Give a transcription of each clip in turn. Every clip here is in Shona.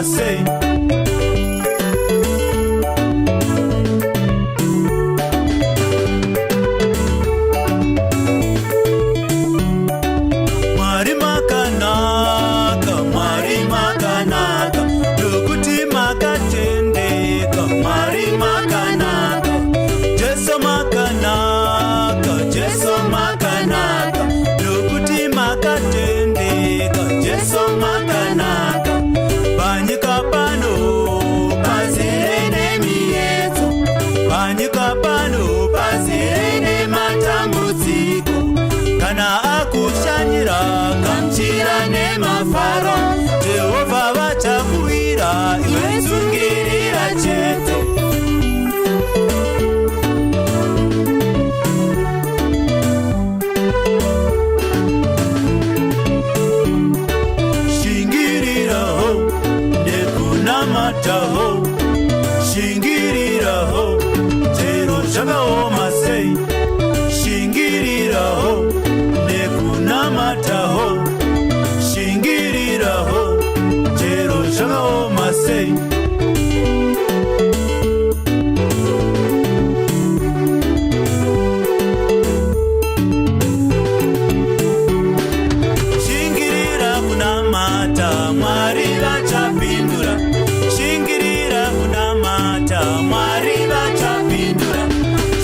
masei. Mwari makanaka, Mwari makanaka, nokuti makatendeka. Mwari makanaka, Jesu makanaka, Jesu makanaka, nokuti makatendeka. Jesu makanaka, panyika pano pazere nemiedzo, panyika pano pazere nematambudziko. Kana akushanyira kamchira nemafaro, Jehovha vachakuwira, iwe tsungirira chete. Shingiriraho nekunamataho, shingiriraho chero zvakaoma sei. Shingiriraho nekunamataho, shingiriraho chero zvakaoma sei. Shingirira kunamata, Mwari vachapindura. Shingirira kunamata, Mwari vachapindura.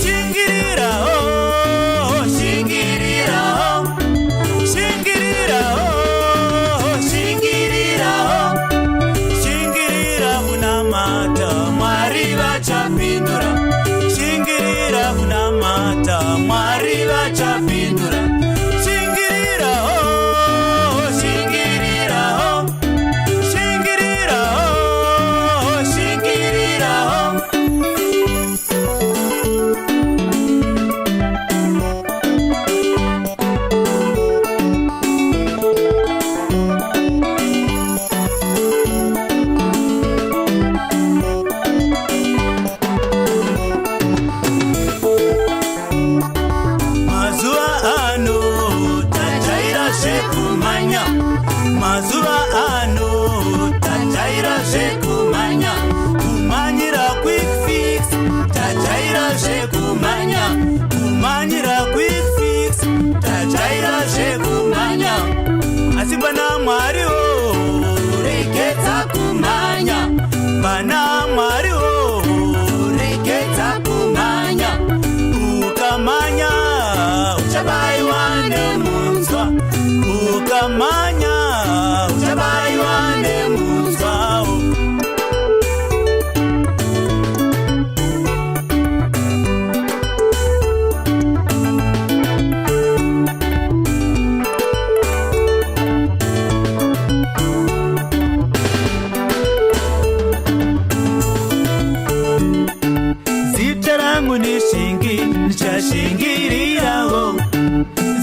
Shingirira oh, shingirira oh, shingirira oh, shingirira oh, shingirira kunamata, Mwari vachapindura. Shingirira kunamata, Mwari vachapindura. Shingirira oh, shingirira oh, shingirira oh, shingirira oh. Mazuva ano tajaira zvekumanya, mazuva ano tajaira zvekumanya, kumanyira quick fix. Tajaira zvekumanya, kumanyira quick fix. Tajaira zvekumanya, asi pana Mwari oh, reketa kumanya. Pana Mwari oh, reketa kumanya. Ukamanya uchabayiwa nemunzwa, ukamanya uchabayiwa nemunzwa. Zita rangu ni Shingi, nichashingiriraho.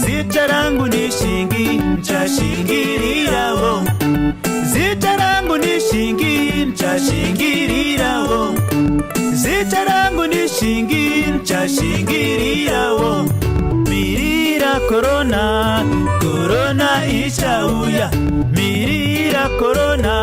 Zita rangu ni Shingi, nichashingiriraho. Zita rangu ni Shingi, nichashingiriraho. Zita rangu ni Shingi, nichashingiriraho. Mirira korona, korona ichauya. Mirira korona,